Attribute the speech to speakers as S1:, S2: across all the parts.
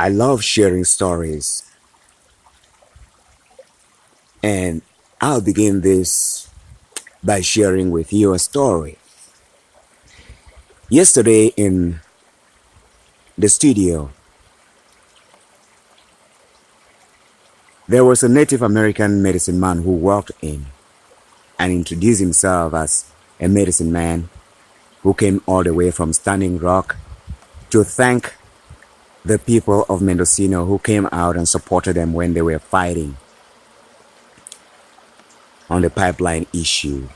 S1: I love sharing stories, and I'll begin this by sharing with you a story. Yesterday in the studio, there was a Native American medicine man who walked in and introduced himself as a medicine man who came all the way from Standing Rock to thank the people of Mendocino who came out and supported them when they were fighting on the pipeline issue.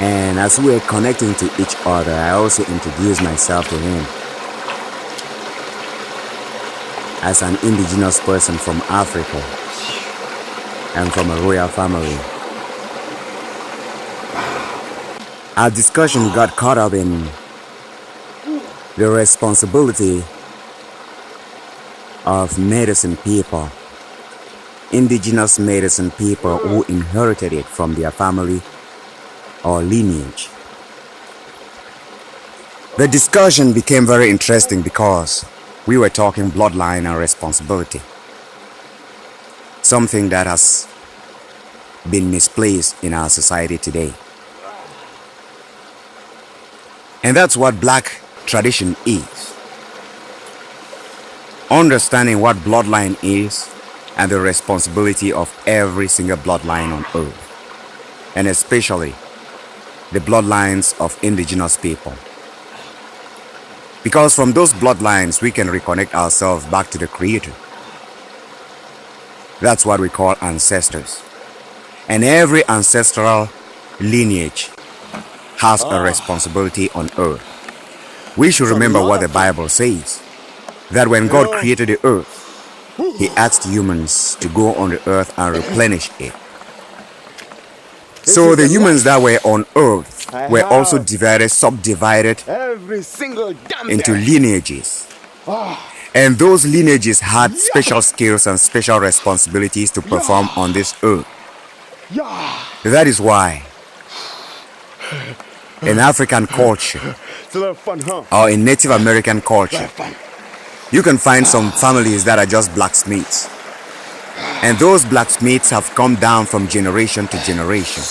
S1: And as we were connecting to each other, I also introduced myself to him as an indigenous person from Africa and from a royal family. Our discussion got caught up in the responsibility of medicine people, indigenous medicine people who inherited it from their family or lineage. The discussion became very interesting because we were talking bloodline and responsibility, something that has been misplaced in our society today. And that's what black tradition is. Understanding what bloodline is and the responsibility of every single bloodline on earth, and especially the bloodlines of indigenous people. Because from those bloodlines, we can reconnect ourselves back to the Creator. That's what we call ancestors. And every ancestral lineage has a responsibility on earth. We should remember what the Bible says, that when God created the earth, He asked humans to go on the earth and replenish it. So the humans that were on earth were also subdivided into lineages. And those lineages had special skills and special responsibilities to perform on this earth. That is why in African culture or in Native American culture, you can find some families that are just blacksmiths. And those blacksmiths have come down from generation to generation.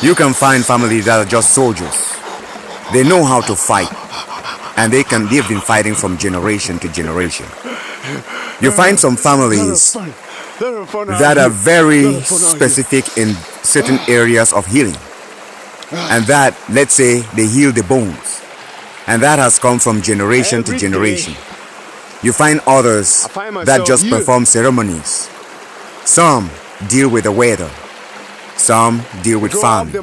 S1: You can find families that are just soldiers. They know how to fight, and they've been fighting from generation to generation. You find some families that are very specific in certain areas of healing, and that, let's say, they heal the bones, and that has come from generation to generation. You find others that just perform ceremonies. Some deal with the weather. Some deal with farming.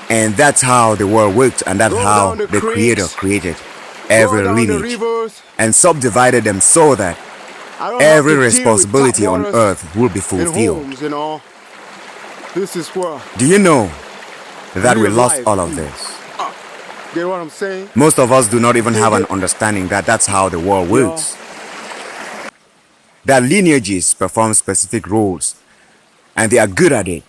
S1: And that's how the world worked, and that's how the Creator created every lineage and subdivided them so that every responsibility on earth will be fulfilled. Do you know that we lost all of this?
S2: Get what I'm saying?
S1: Most of us do not even have an understanding that that's how the world works. That lineages perform specific roles, and they are good at it,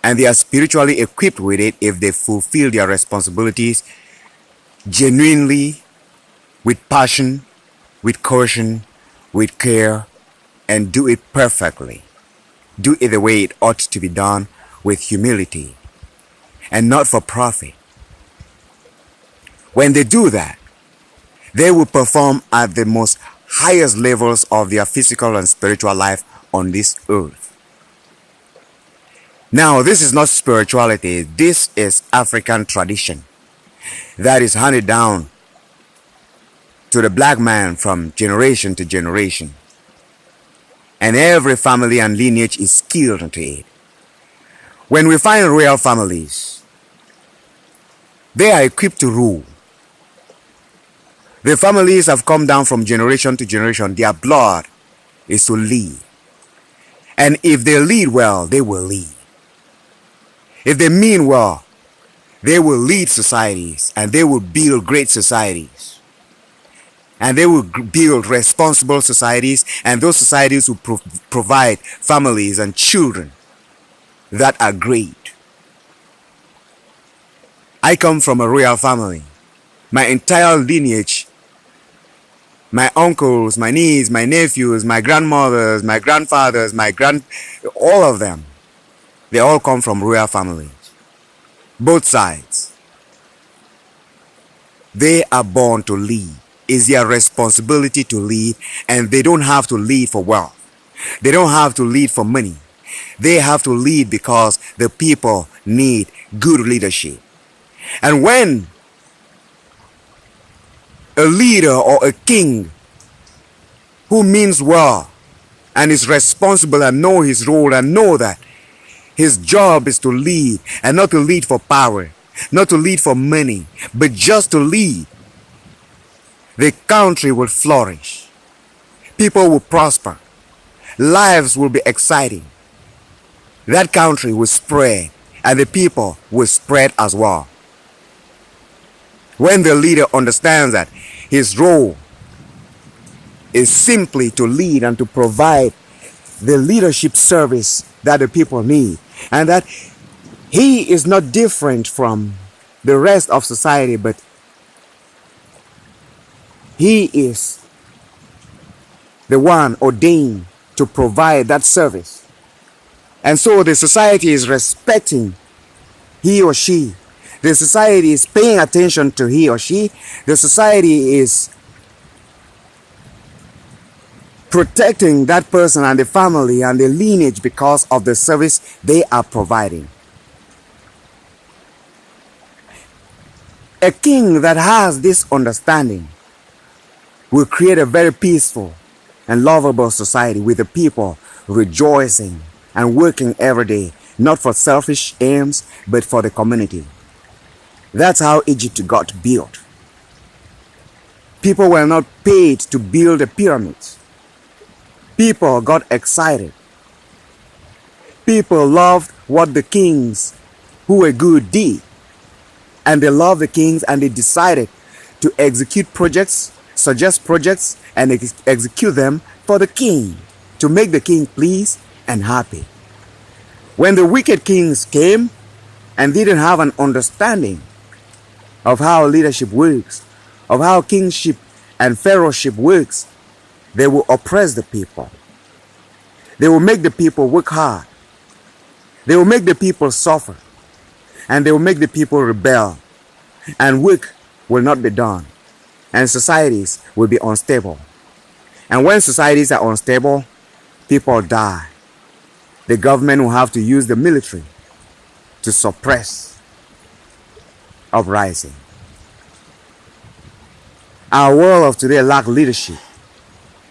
S1: and they are spiritually equipped with it if they fulfill their responsibilities genuinely, with passion, with caution, with care, and do it perfectly. Do it the way it ought to be done, with humility, and not for profit. When they do that, they will perform at the most highest levels of their physical and spiritual life on this earth. Now, this is not spirituality. This is African tradition that is handed down to the black man from generation to generation. And every family and lineage is skilled into it. When we find royal families, they are equipped to rule. The families have come down from generation to generation. Their blood is to lead. And if they lead well, they will lead. If they mean well, they will lead societies, and they will build great societies. And they will build responsible societies, and those societies will provide families and children that are great. I come from a royal family. My entire lineage, my uncles, my nieces, my nephews, my grandmothers, my grandfathers, all of them, they all come from royal families. Both sides. They are born to lead. It's their responsibility to lead, and they don't have to lead for wealth. They don't have to lead for money. They have to lead because the people need good leadership. And when a leader or a king who means well and is responsible and know his role and know that his job is to lead and not to lead for power, not to lead for money, but just to lead, the country will flourish. People will prosper. Lives will be exciting. That country will spread and the people will spread as well. When the leader understands that his role is simply to lead and to provide the leadership service that the people need, and that he is not different from the rest of society, but he is the one ordained to provide that service. And so the society is respecting he or she. The society is paying attention to he or she. The society is protecting that person and the family and the lineage because of the service they are providing. A king that has this understanding will create a very peaceful and lovable society with the people rejoicing and working every day, not for selfish aims, but for the community. That's how Egypt got built. People were not paid to build the pyramids. People got excited. People loved what the kings who were good did. And they loved the kings and they decided to execute projects, suggest projects, and execute them for the king, to make the king pleased and happy. When the wicked kings came and didn't have an understanding of how leadership works, of how kingship and pharaohship works, they will oppress the people. They will make the people work hard. They will make the people suffer. And they will make the people rebel. And work will not be done. And societies will be unstable. And when societies are unstable, people die. The government will have to use the military to suppress uprising. Our world of today lacks leadership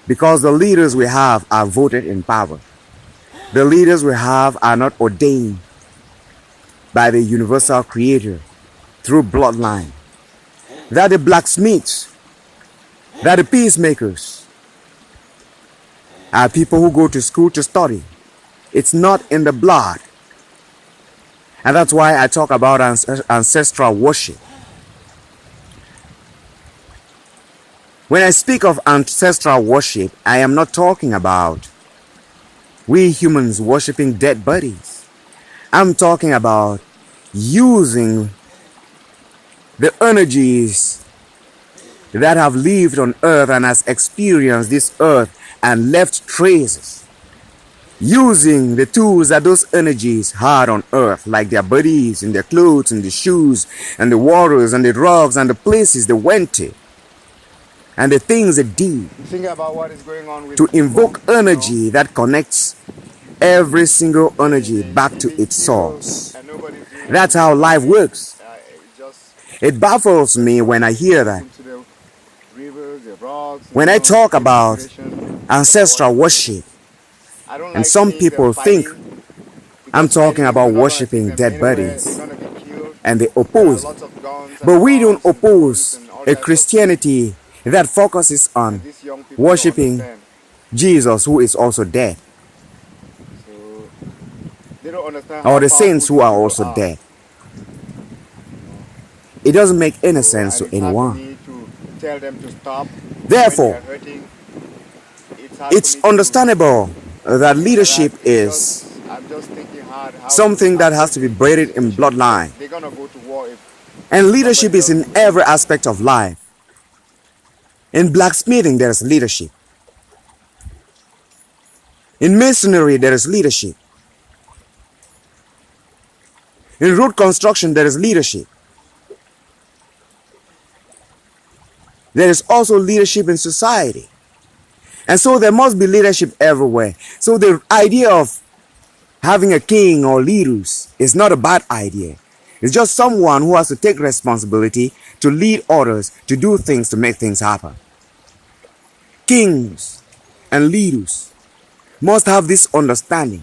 S1: because the leaders we have are voted in power. The leaders we have are not ordained by the universal creator through bloodline. That the blacksmiths, that the peacemakers are people who go to school to study. It's not in the blood. And that's why I talk about ancestral worship. When I speak of ancestral worship, I am not talking about we humans worshiping dead bodies. I'm talking about using the energies that have lived on earth and has experienced this earth and left traces. Using the tools that those energies had on earth, like their bodies and their clothes and the shoes and the waters and the drugs and the places they went to and the things they did,
S2: Think about what is going on with
S1: to invoke energy that connects every single energy back to its source. That's how life works. It baffles me when I hear that. When I talk about ancestral worship, and some people think I'm talking about worshiping dead bodies, and they oppose it. But we don't oppose a Christianity that focuses on worshiping Jesus, who is also dead, or the saints who are also dead. It doesn't make any sense to anyone. Therefore, it's understandable that leadership is something that has to be bred in bloodline.
S2: They're gonna go to war
S1: And leadership is in every aspect of life. In blacksmithing, there is leadership. In masonry, there is leadership. In road construction, there is leadership. There is also leadership in society. And so there must be leadership everywhere. So the idea of having a king or leaders is not a bad idea. It's just someone who has to take responsibility to lead others to do things to make things happen. Kings and leaders must have this understanding.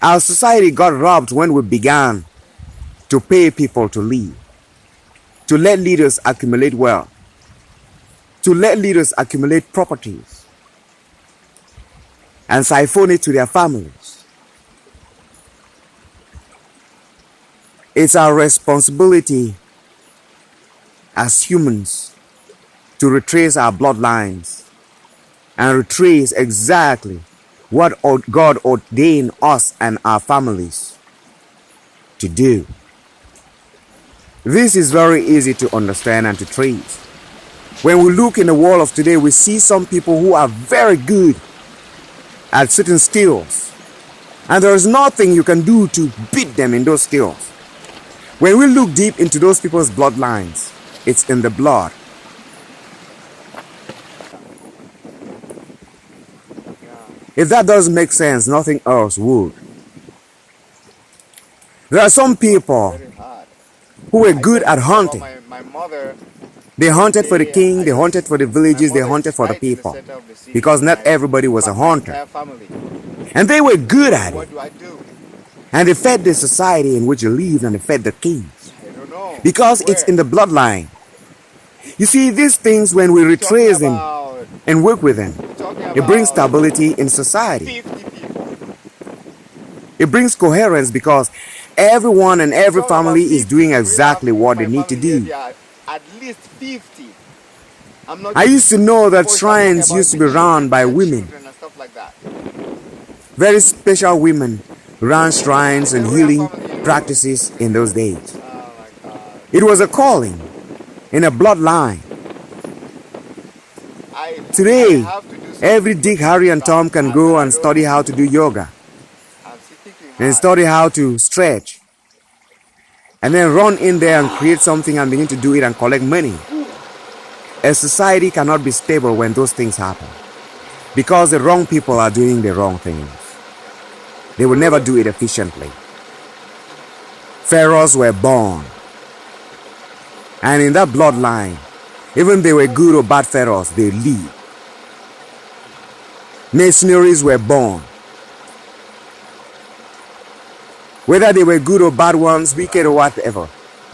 S1: Our society got robbed when we began to pay people to lead, to let leaders accumulate wealth, to let leaders accumulate properties and siphon it to their families. It's our responsibility as humans to retrace our bloodlines and retrace exactly what God ordained us and our families to do. This is very easy to understand and to trace. When we look in the world of today, we see some people who are very good at certain skills, and there is nothing you can do to beat them in those skills. When we look deep into those people's bloodlines, it's in the blood. If that doesn't make sense, nothing else would. There are some people who were good at hunting.
S2: My mother,
S1: They hunted for the king, they hunted for the villages, they hunted for the people. Because not everybody was a hunter. And they were good at
S2: what
S1: it.
S2: do I do?
S1: And they fed the society in which they lived, and they fed the kings.
S2: I don't know.
S1: Because it's in the bloodline. You see, these things, when we retrace them and work with them, it brings stability in society.
S2: 50 people.
S1: It brings coherence because everyone and every family is doing exactly what they need to do.
S2: At least 50. I'm not
S1: I used to know that shrines used to be run by women.
S2: and stuff like that.
S1: Very special women ran shrines and healing practices in those days.
S2: Oh my God.
S1: It was a calling in a bloodline. Today,
S2: I have to do something.
S1: every Dick, Harry, and Tom can go and study how to do yoga
S2: I'm thinking
S1: and
S2: hard.
S1: study how to stretch, and then run in there and create something and begin to do it and collect money. A society cannot be stable when those things happen because the wrong people are doing the wrong things. They will never do it efficiently. Pharaohs were born, and in that bloodline, even they were good or bad pharaohs, they lead. Missionaries were born. Whether they were good or bad ones, wicked or whatever,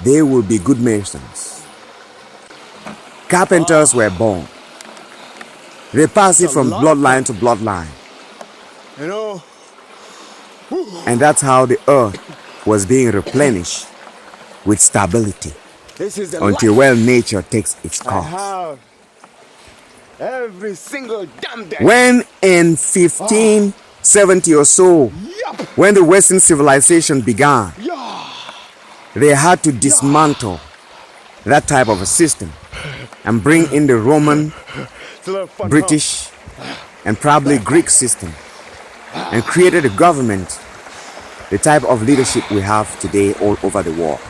S1: they will be good masons. Carpenters were born. They pass it from bloodline to bloodline.
S2: You know,
S1: And that's how the earth was being replenished with stability
S2: this is the
S1: until,
S2: life
S1: well, nature takes its
S2: I
S1: course.
S2: have every single damn day.
S1: When in 1570 or so,
S2: Yup.
S1: when the Western civilization began,
S2: Yeah.
S1: they had to dismantle that type of a system and bring in the Roman,
S2: It's a little fun,
S1: British, and probably Greek system and created a government, the type of leadership we have today all over the world.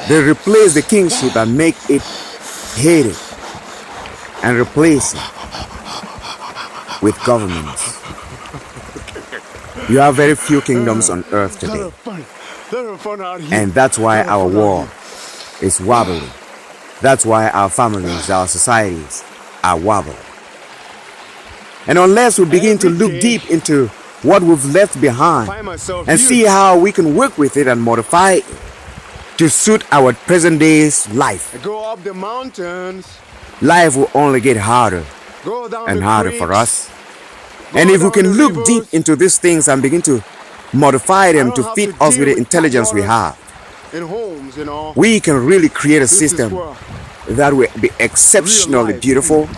S1: They replace the kingship and make it hated and replace it with governments. You have very few kingdoms on earth
S2: huh?
S1: today,
S2: Little fun. Little fun out here.
S1: and that's why our world is wobbly. That's why our families, our societies are wobbly. And unless we begin to look deep into what we've left behind
S2: Find myself
S1: and
S2: here.
S1: see how we can work with it and modify it to suit our present day's life,
S2: I go up the mountains,
S1: life will only get harder
S2: go down
S1: and
S2: the
S1: harder
S2: creeks,
S1: for us.
S2: go
S1: And if we
S2: down
S1: can
S2: the
S1: look
S2: rivers.
S1: deep into these things and begin to modify them
S2: don't
S1: to
S2: have
S1: fit
S2: to
S1: us with
S2: deal
S1: the
S2: with
S1: intelligence we
S2: backwater
S1: have,
S2: in homes, you know.
S1: we can really create a
S2: This is
S1: system
S2: where
S1: that will be exceptionally
S2: life.
S1: beautiful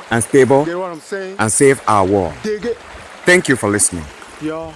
S1: and stable
S2: Get what I'm saying?
S1: and save our world.
S2: Dig it.
S1: Thank you for listening.
S2: Y'all.